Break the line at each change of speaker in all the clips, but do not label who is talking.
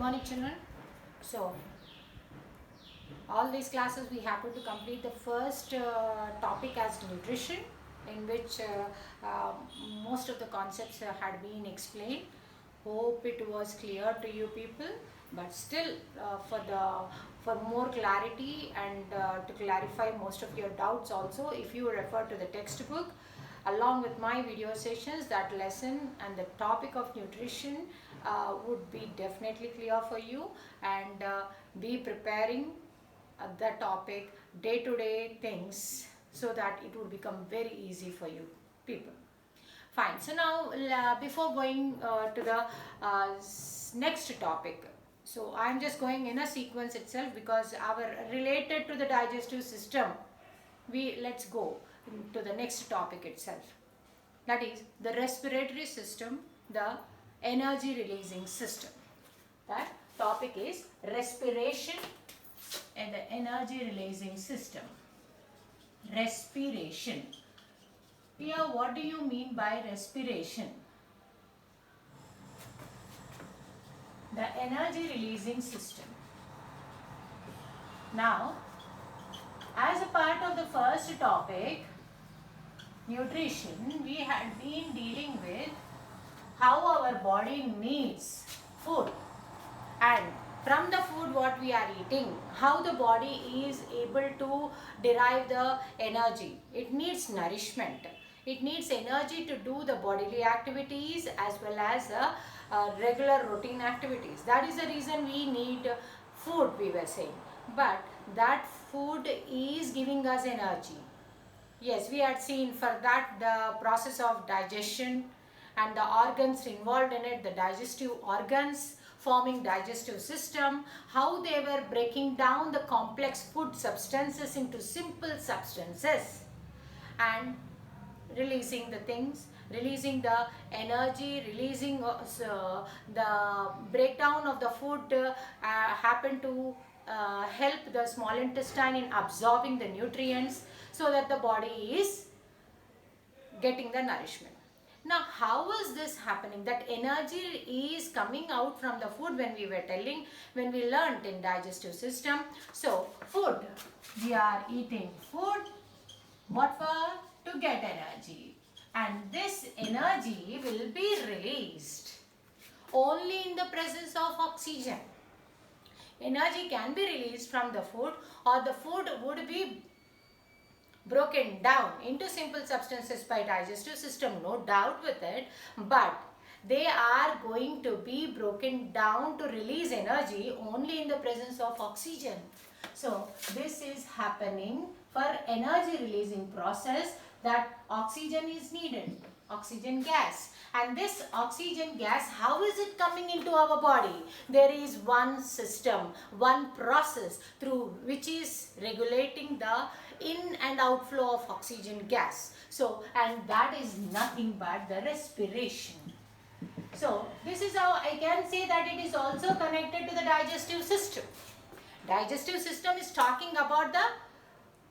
morning, children. So, all these classes we happen to complete the first topic as nutrition, in which most of the concepts had been explained. Hope it was clear to you people, but still for more clarity and to clarify most of your doubts also, if you refer to the textbook along with my video sessions, that lesson and the topic of nutrition would be definitely clear for you, and be preparing the topic day-to-day things so that it would become very easy for you people. Fine. So now before going to the next topic, so I'm just going in a sequence itself because our related to the digestive system, let's go to the next topic itself, that is the respiratory system, the energy releasing system. That topic is respiration and the energy releasing system. Respiration. Here, what do you mean by respiration? The energy releasing system. Now, as a part of the first topic, nutrition, we had been dealing with how our body needs food, and from the food what we are eating, how the body is able to derive the energy. It needs nourishment. It needs energy to do the bodily activities as well as regular routine activities. That is the reason we need food, we were saying. But that food is giving us energy. Yes, we had seen for that the process of digestion and the organs involved in it, the digestive organs forming digestive system, how they were breaking down the complex food substances into simple substances and releasing the things, releasing the energy, releasing the breakdown of the food happen to help the small intestine in absorbing the nutrients so that the body is getting the nourishment. Now, how is this happening? That energy is coming out from the food when we were telling, when we learnt in digestive system. So, food, we are eating food, what for? To get energy. And this energy will be released only in the presence of oxygen. Energy can be released from the food, or the food would be broken down into simple substances by digestive system, no doubt with it, but they are going to be broken down to release energy only in the presence of oxygen. So this is happening for energy releasing process, that oxygen is needed, oxygen gas. And this oxygen gas, how is it coming into our body? There is one system, one process through which is regulating the in and outflow of oxygen gas. So, and that is nothing but the respiration. So, this is how I can say that it is also connected to the digestive system. Digestive system is talking about the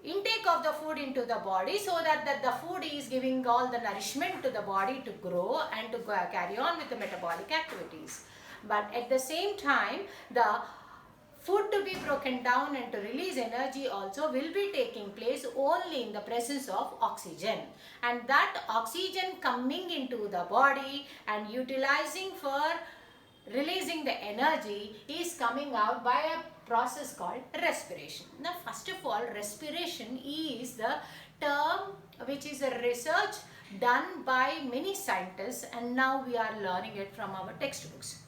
intake of the food into the body, so that the food is giving all the nourishment to the body to grow and to carry on with the metabolic activities. But at the same time, the food to be broken down and to release energy also will be taking place only in the presence of oxygen. And that oxygen coming into the body and utilizing for releasing the energy is coming out by a process called respiration. Now, first of all, respiration is the term which is a research done by many scientists, and now we are learning it from our textbooks.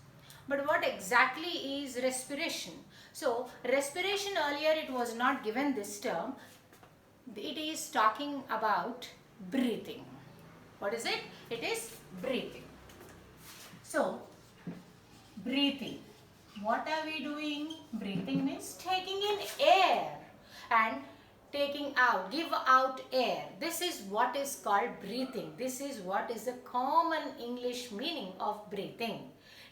But what exactly is respiration? So, respiration, earlier it was not given this term. It is talking about breathing. What is it? It is breathing. So, breathing. What are we doing? Breathing means taking in air and taking out, give out air. This is what is called breathing. This is what is the common English meaning of breathing.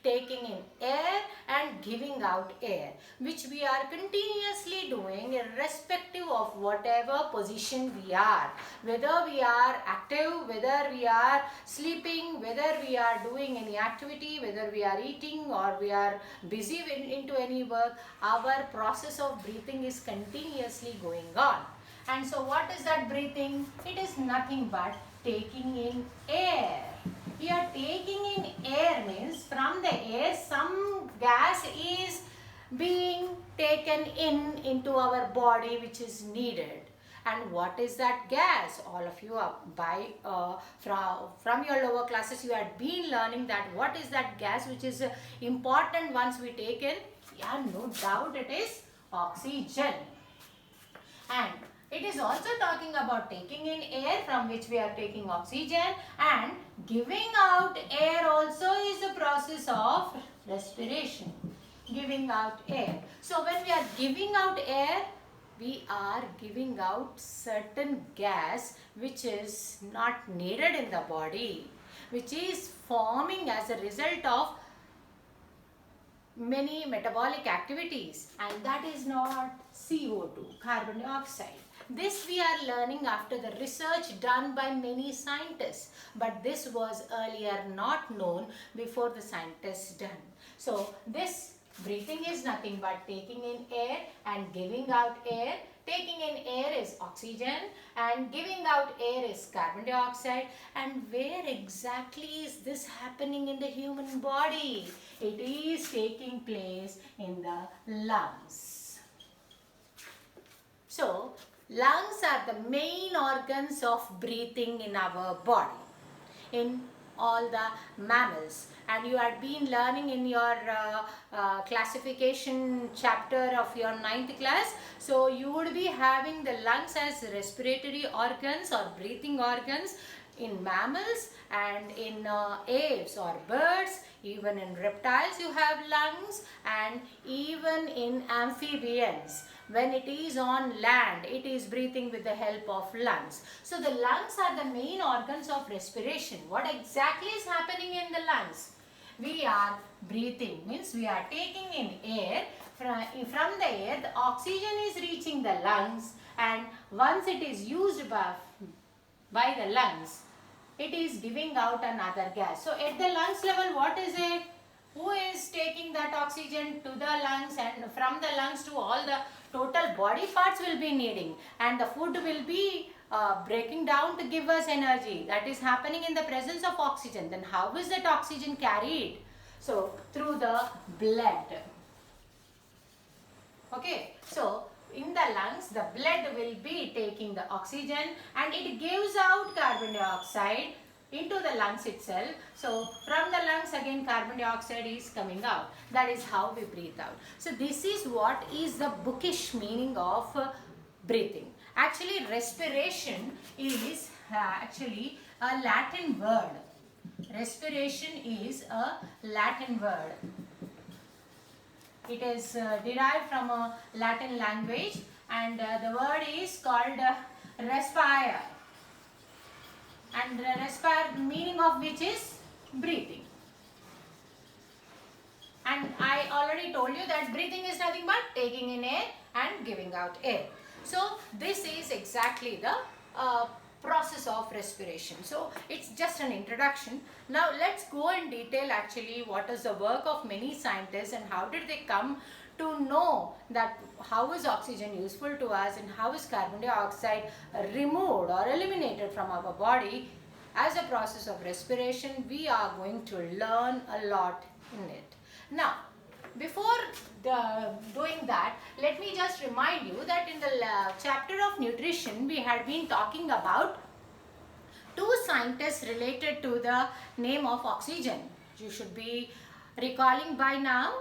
taking in air and giving out air, which we are continuously doing irrespective of whatever position we are, whether we are active, whether we are sleeping, whether we are doing any activity, whether we are eating or we are busy into any work. Our process of breathing is continuously going on. And so what is that breathing? It is nothing but taking in air. Here taking in air means from the air some gas is being taken into our body which is needed. And what is that gas? All of you are from your lower classes you had been learning that what is that gas which is important once we take in? Yeah, no doubt it is oxygen. And it is also talking about taking in air from which we are taking oxygen, and giving out air also is a process of respiration. Giving out air. So when we are giving out air, we are giving out certain gas which is not needed in the body, which is forming as a result of many metabolic activities, and that is not CO2, carbon dioxide. This we are learning after the research done by many scientists, but this was earlier not known before the scientists done. So this breathing is nothing but taking in air and giving out air. Taking in air is oxygen and giving out air is carbon dioxide. And where exactly is this happening in the human body? It is taking place in the lungs. So, lungs are the main organs of breathing in our body. In all the mammals, and you had been learning in your classification chapter of your 9th class. So you would be having the lungs as respiratory organs or breathing organs in mammals, and in aves or birds, even in reptiles you have lungs, and even in amphibians. When it is on land, it is breathing with the help of lungs. So the lungs are the main organs of respiration. What exactly is happening in the lungs? We are breathing, means we are taking in air. From the air, the oxygen is reaching the lungs, and once it is used by the lungs, it is giving out another gas. So at the lungs level, what is it? Who is taking that oxygen to the lungs, and from the lungs to all the total body parts will be needing, and the food will be breaking down to give us energy. That is happening in the presence of oxygen. Then how is that oxygen carried? So through the blood. Okay, so in the lungs the blood will be taking the oxygen and it gives out carbon dioxide into the lungs itself. So from the lungs again carbon dioxide is coming out. That is how we breathe out. So this is what is the bookish meaning of breathing. Actually respiration is actually a Latin word. Respiration is a Latin word. It is derived from a Latin language, and the word is called respire. And respire, meaning of which is breathing. And I already told you that breathing is nothing but taking in air and giving out air. So this is exactly the process of respiration. So it's just an introduction. Now let's go in detail actually what is the work of many scientists and how did they come to know that how is oxygen useful to us and how is carbon dioxide removed or eliminated from our body as a process of respiration. We are going to learn a lot in it. Now, before doing that, let me just remind you that in the chapter of nutrition, we had been talking about two scientists related to the name of oxygen. You should be recalling by now.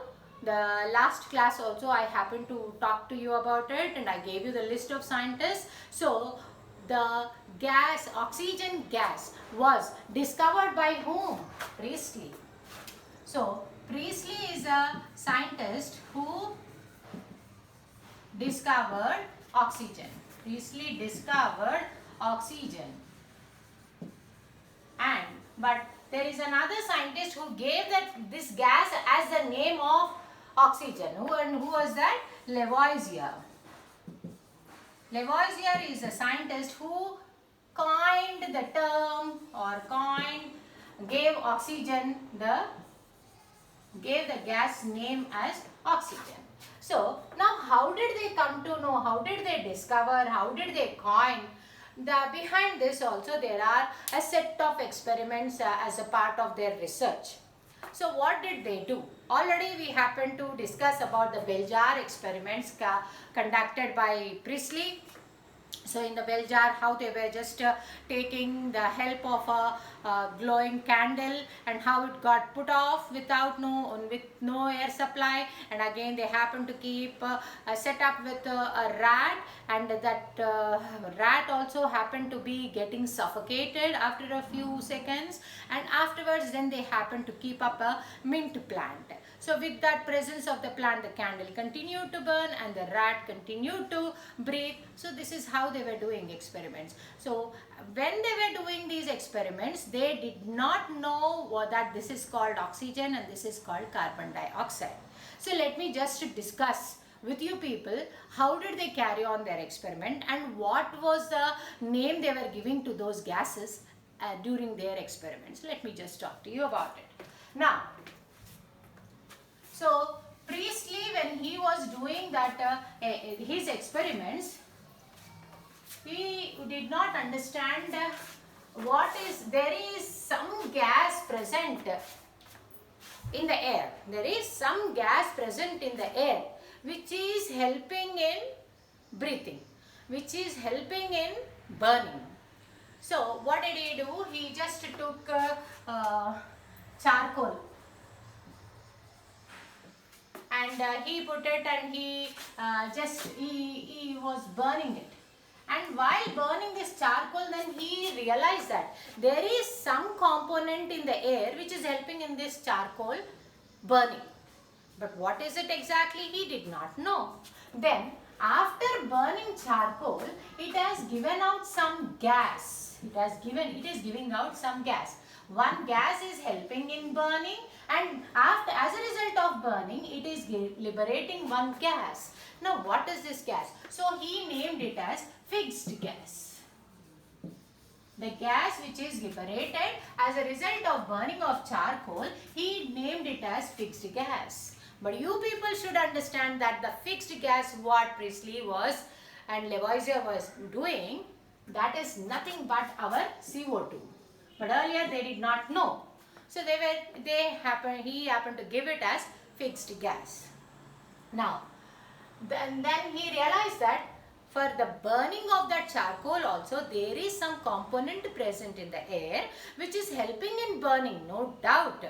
The last class also I happened to talk to you about it and I gave you the list of scientists. So, the gas, oxygen gas was discovered by whom? Priestley. So, Priestley is a scientist who discovered oxygen. Priestley discovered oxygen. But there is another scientist who gave this gas as the name of oxygen. Who was that? Lavoisier. Lavoisier is a scientist who coined the term or gave the gas name as oxygen. So now how did they come to know, how did they discover, how did they coin? Behind this also there are a set of experiments as a part of their research. So what did they do? Already we happened to discuss about the bell jar experiments conducted by Priestley. So in the bell jar, how they were just taking the help of a glowing candle, and how it got put off with no air supply, and again they happened to keep set up with a rat, and that rat also happened to be getting suffocated after a few seconds, and afterwards then they happened to keep up a mint plant. So with that presence of the plant, the candle continued to burn and the rat continued to breathe. So this is how they were doing experiments. So when they were doing these experiments, they did not know that this is called oxygen and this is called carbon dioxide. So let me just discuss with you people, how did they carry on their experiment and what was the name they were giving to those gases during their experiments. Let me just talk to you about it. Now, so Priestley, when he was doing his experiments, he did not understand there is some gas present in the air. There is some gas present in the air which is helping in breathing, which is helping in burning. So what did he do? He just took charcoal, and he put it, and he was burning it. And while burning this charcoal, then he realized that there is some component in the air which is helping in this charcoal burning. But what is it exactly? He did not know. Then after burning charcoal, it has given out some gas. It is giving out some gas. One gas is helping in burning, and as a result of burning, it is liberating one gas. Now what is this gas? So he named it as fixed gas. The gas which is liberated as a result of burning of charcoal, he named it as fixed gas. But you people should understand that the fixed gas what Priestley was and Lavoisier was doing, that is nothing but our CO2. But earlier they did not know. So he happened to give it as fixed gas. Now, then he realized that for the burning of that charcoal also, there is some component present in the air which is helping in burning, no doubt.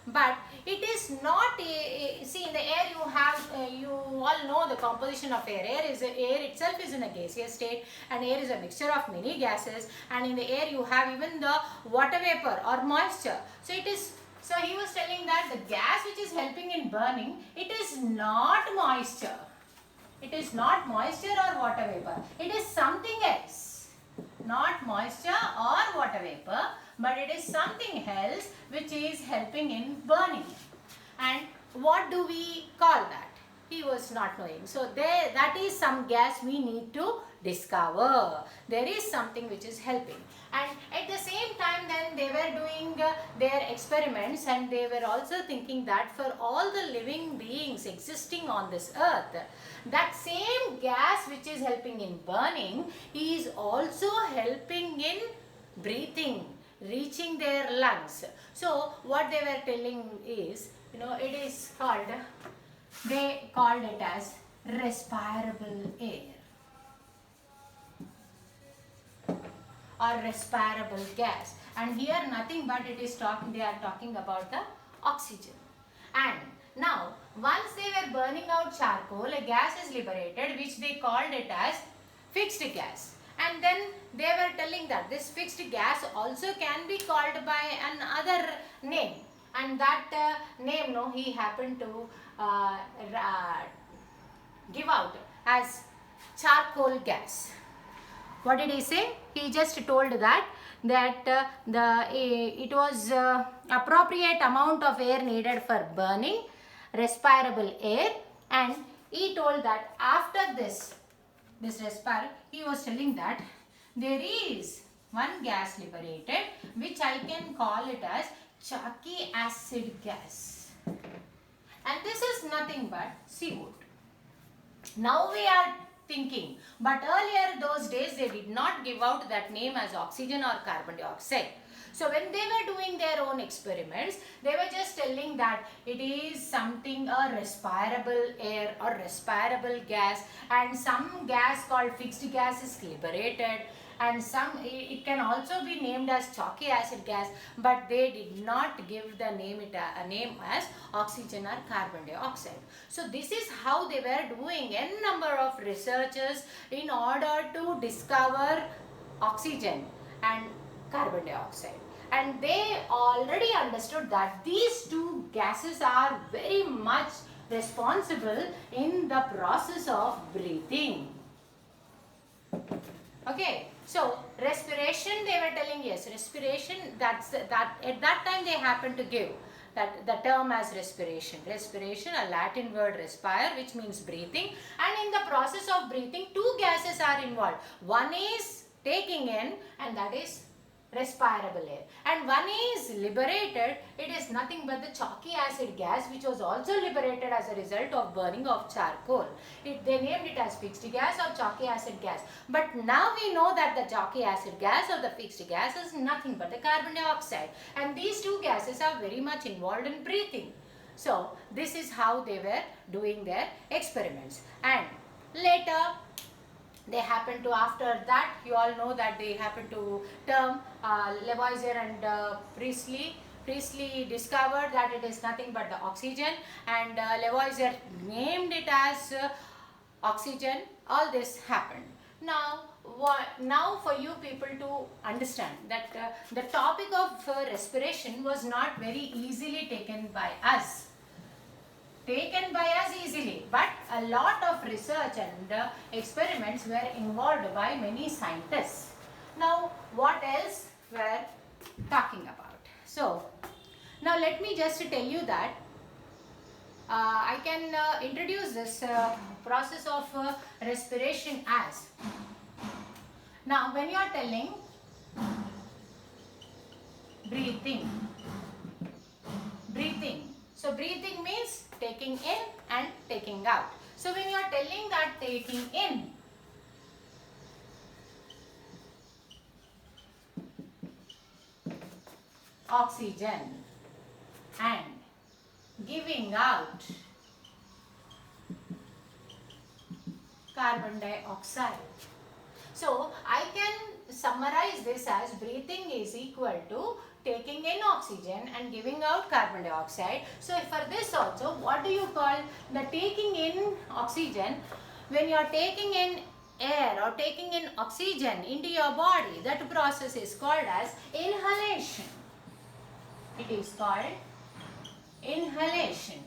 But it is not, see, in the air you all know the composition of air. Air itself is in a gaseous state, and air is a mixture of many gases, and in the air you have even the water vapor or moisture. So he was telling that the gas which is helping in burning, it is not moisture. It is not moisture or water vapor. It is something else. Not moisture or water vapor, but it is something else which is helping in burning. And what do we call that? He was not knowing. So that is some gas we need to discover. There is something which is helping. And at the same time then they were doing their experiments, and they were also thinking that for all the living beings existing on this earth, that same gas which is helping in burning is also helping in breathing, reaching their lungs. So what they were telling is, it is called, they called it as respirable air or respirable gas. And here nothing but they are talking about the oxygen. And now once they were burning out charcoal, a gas is liberated which they called it as fixed gas. And then they were telling that this fixed gas also can be called by another name, and that name he happened to give out as charcoal gas. What did he say? He just told that that it was appropriate amount of air needed for burning, respirable air, and he told that after this respire, he was telling that there is one gas liberated which I can call it as chalky acid gas, and this is nothing but CO2. Now we are thinking, but earlier those days they did not give out that name as oxygen or carbon dioxide. So when they were doing their own experiments, they were just telling that it is something a respirable air or respirable gas, and some gas called fixed gas is liberated, and some it can also be named as chalky acid gas, but they did not give the name a name as oxygen or carbon dioxide. So this is how they were doing n number of researches in order to discover oxygen and carbon dioxide, and they already understood that these two gases are very much responsible in the process of breathing. Okay, so respiration, they were telling, yes, respiration, that at that time they happened to give that the term as respiration. Respiration, a Latin word respire, which means breathing, and in the process of breathing, two gases are involved. One is taking in, and that is respirable air, and one is liberated. It is nothing but the chalky acid gas, which was also liberated as a result of burning of charcoal. They named it as fixed gas or chalky acid gas, but now we know that the chalky acid gas or the fixed gas is nothing but the carbon dioxide, and these two gases are very much involved in breathing. So this is how they were doing their experiments, and later they happened to, after that, you all know that they happened to term Lavoisier and Priestley. Priestley discovered that it is nothing but the oxygen, and Lavoisier named it as oxygen. All this happened. Now for you people to understand that the topic of respiration was not very easily taken by us easily, but a lot of research and experiments were involved by many scientists. Now what else we're talking about? So now let me just tell you that I can introduce this process of respiration as, now when you are telling breathing, so breathing means taking in and taking out. So when you are telling that taking in, oxygen, and giving out carbon dioxide. So I can summarize this as breathing is equal to taking in oxygen and giving out carbon dioxide. So for this also, what do you call the taking in oxygen? When you are taking in air or taking in oxygen into your body, that process is called as inhalation. It is called inhalation.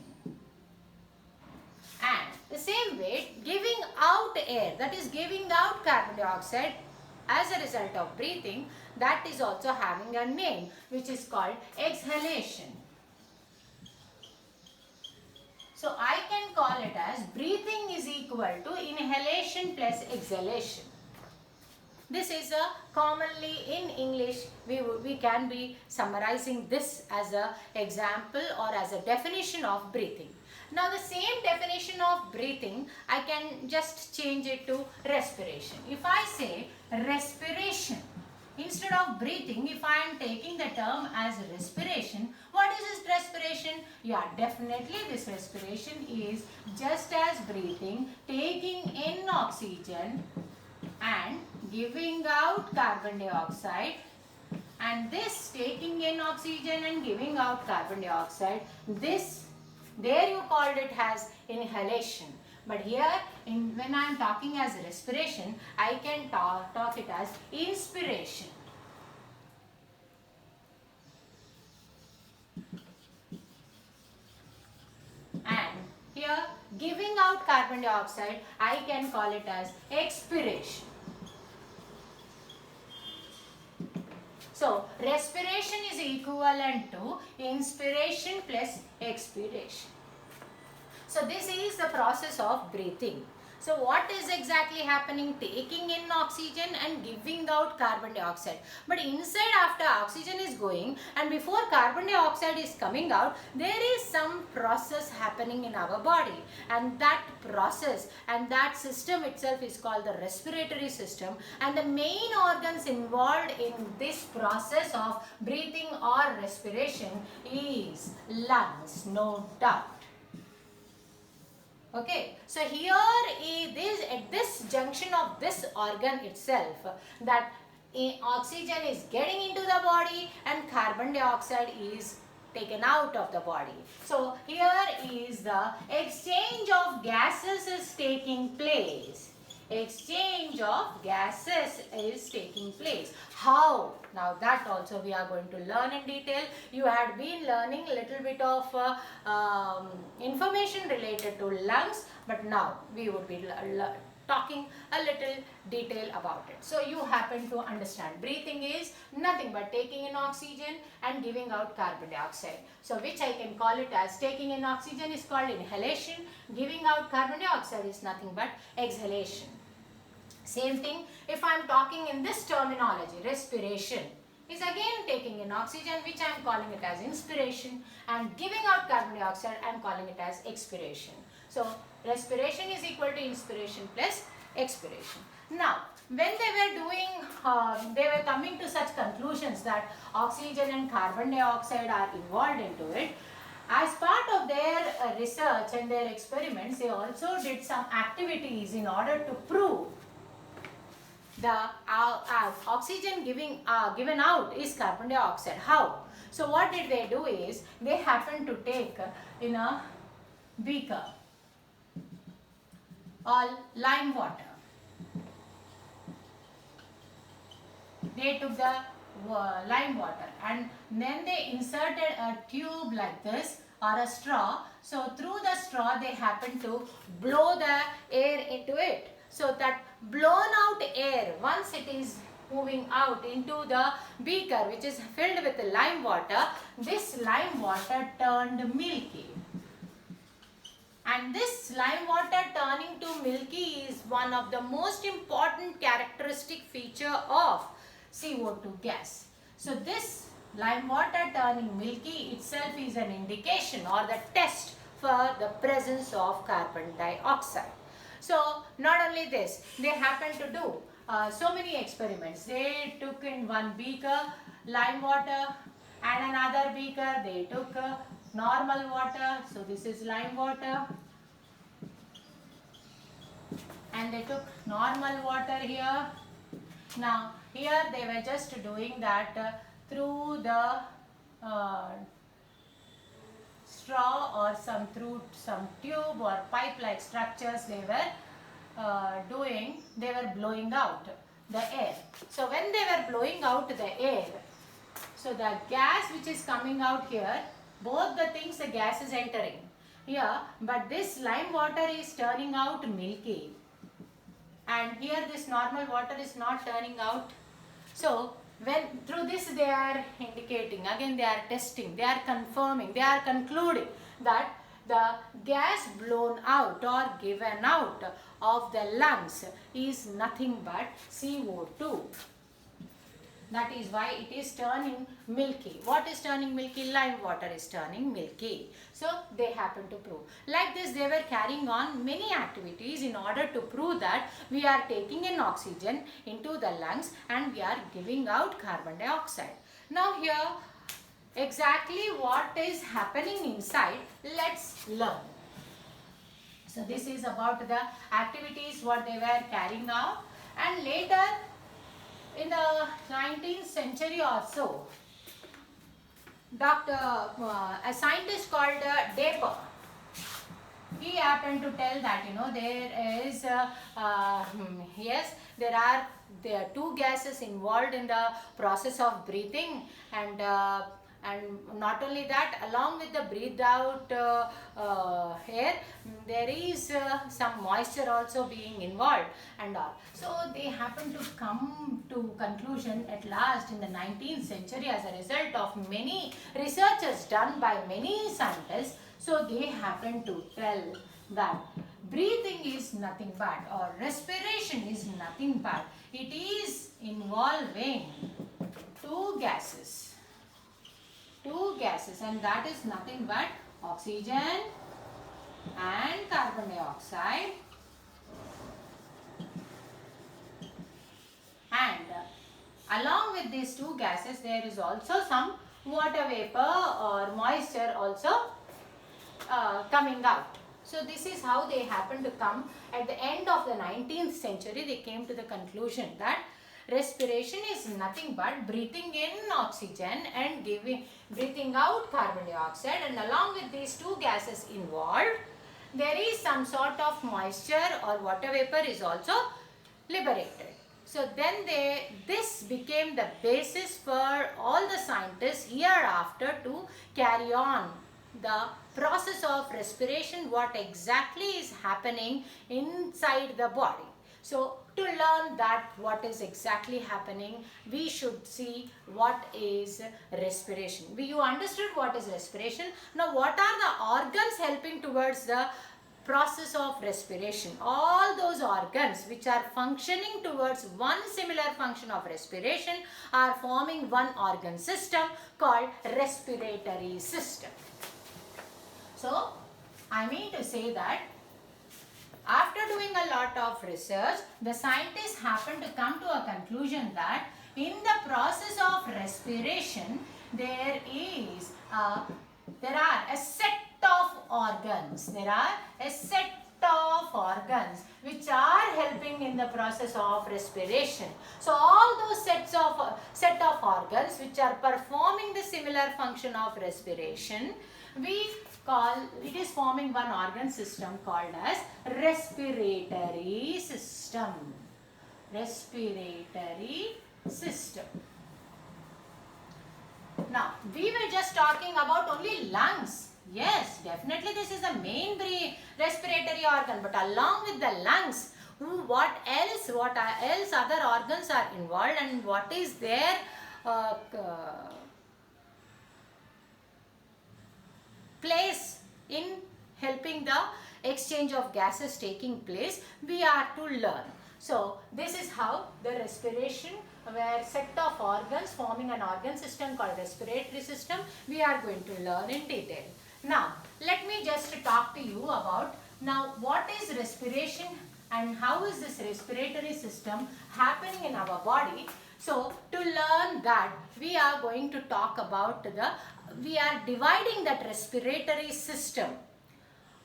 And the same way, giving out air, that is giving out carbon dioxide as a result of breathing, that is also having a name, which is called exhalation. So I can call it as breathing is equal to inhalation plus exhalation. This is a commonly in English, we can be summarizing this as an example or as a definition of breathing. Now the same definition of breathing, I can just change it to respiration. If I say respiration, instead of breathing, if I am taking the term as respiration, what is this respiration? Yeah, definitely this respiration is just as breathing, taking in oxygen and giving out carbon dioxide, and this taking in oxygen and giving out carbon dioxide, this there you called it as inhalation. But here when I am talking as respiration, I can talk it as inspiration. And here giving out carbon dioxide, I can call it as expiration. So respiration is equivalent to inspiration plus expiration. So this is the process of breathing. So what is exactly happening? Taking in oxygen and giving out carbon dioxide. But inside, after oxygen is going and before carbon dioxide is coming out, there is some process happening in our body. And that process and that system itself is called the respiratory system. And the main organs involved in this process of breathing or respiration is lungs, no doubt. Okay, so here is at this junction of this organ itself, that oxygen is getting into the body and carbon dioxide is taken out of the body. So here is the exchange of gases is taking place. Exchange of gases is taking place. How? Now that also we are going to learn in detail. You had been learning a little bit of information related to lungs, but now we would be talking a little detail about it. So you happen to understand breathing is nothing but taking in oxygen and giving out carbon dioxide. So which I can call it as taking in oxygen is called inhalation, giving out carbon dioxide is nothing but exhalation. Same thing if I am talking in this terminology, respiration is again taking in oxygen, which I am calling it as inspiration, and giving out carbon dioxide I am calling it as expiration. So respiration is equal to inspiration plus expiration. Now when they were doing, they were coming to such conclusions that oxygen and carbon dioxide are involved into it. As part of their research and their experiments, they also did some activities in order to prove the oxygen given out is carbon dioxide. How? So what did they do is, they happened to take in a beaker all lime water. They took the lime water and then they inserted a tube like this or a straw. So through the straw they happened to blow the air into it. So that blown out air, once it is moving out into the beaker which is filled with lime water, this lime water turned milky. And this lime water turning to milky is one of the most important characteristic feature of CO2 gas. So this lime water turning milky itself is an indication or the test for the presence of carbon dioxide. So not only this, they happened to do so many experiments. They took in one beaker lime water and another beaker they took normal water. So this is lime water and they took normal water here. Now here they were just doing that through the straw or through some tube or pipe like structures they were they were blowing out the air. So when they were blowing out the air, so the gas which is coming out here, both the things the gas is entering here, but this lime water is turning out milky and here this normal water is not turning out. So when through this they are indicating, again they are testing, they are confirming, they are concluding that the gas blown out or given out of the lungs is nothing but CO2. That is why it is turning milky. What is turning milky? Lime water is turning milky. So they happen to prove. Like this they were carrying on many activities in order to prove that we are taking in oxygen into the lungs and we are giving out carbon dioxide. Now here exactly what is happening inside, let's learn. So this is about the activities what they were carrying out, and later in the 19th century or so, a scientist called Draper, he happened to tell that there is yes, there are two gases involved in the process of breathing, and And not only that, along with the breathed out air, there is some moisture also being involved and all. So they happen to come to conclusion at last in the 19th century as a result of many researches done by many scientists. So they happen to tell that breathing is nothing but, or respiration is nothing but, it is involving two gases, and that is nothing but oxygen and carbon dioxide. And along with these two gases, there is also some water vapor or moisture also coming out. So this is how they happen to come. At the end of the 19th century, they came to the conclusion that respiration is nothing but breathing in oxygen and breathing out carbon dioxide, and along with these two gases involved, there is some sort of moisture or water vapor is also liberated. So then this became the basis for all the scientists hereafter to carry on the process of respiration, what exactly is happening inside the body. So to learn that what is exactly happening, we should see what is respiration. You understood what is respiration. Now what are the organs helping towards the process of respiration? All those organs which are functioning towards one similar function of respiration are forming one organ system called respiratory system. So I mean to say that after doing a lot of research, the scientists happen to come to a conclusion that in the process of respiration, there are a set of organs. There are a set of organs which are helping in the process of respiration. So all those set of organs which are performing the similar function of respiration, it is forming one organ system called as respiratory system. Respiratory system. Now, we were just talking about only lungs. Yes, definitely this is the main respiratory organ, but along with the lungs, what else other organs are involved, and what is their place in helping the exchange of gases taking place, we are to learn. So this is how the respiration, where set of organs forming an organ system called respiratory system, we are going to learn in detail. Now let me just talk to you about now what is respiration and how is this respiratory system happening in our body. So to learn that, we are going to talk about we are dividing that respiratory system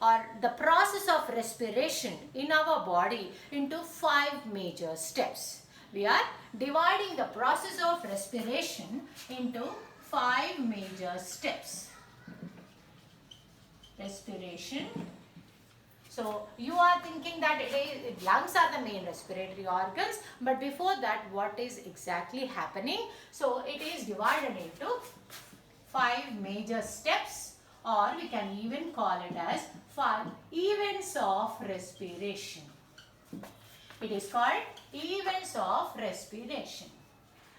or the process of respiration in our body into 5 major steps. We are dividing the process of respiration into 5 major steps. Respiration. So you are thinking that lungs are the main respiratory organs, but before that, what is exactly happening? So it is divided into 5 major steps, or we can even call it as 5 events of respiration. It is called events of respiration.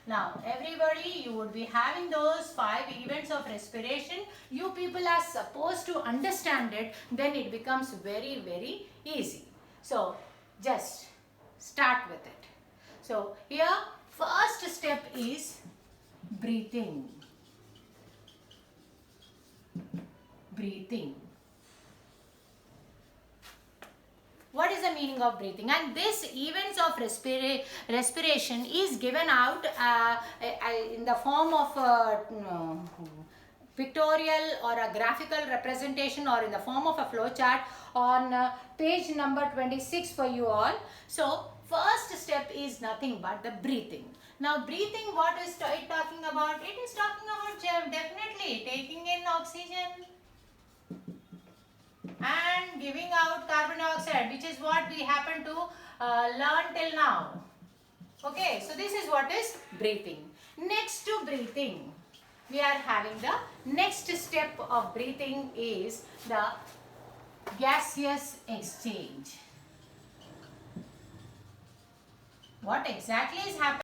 Now everybody, you would be having those 5 events of respiration. You people are supposed to understand it, then it becomes very, very easy. So just start with it. So here first step is breathing. Breathing. What is the meaning of breathing? And this events of respiration is given out in the form of pictorial or a graphical representation, or in the form of a flow chart on page number 26 for you all. So first step is nothing but the breathing. Now breathing, what is it talking about? It is talking about definitely taking in oxygen and giving out carbon dioxide, which is what we happen to learn till now. Okay, so this is what is breathing. Next to breathing, we are having the next step of breathing is the gaseous exchange. What exactly is happening?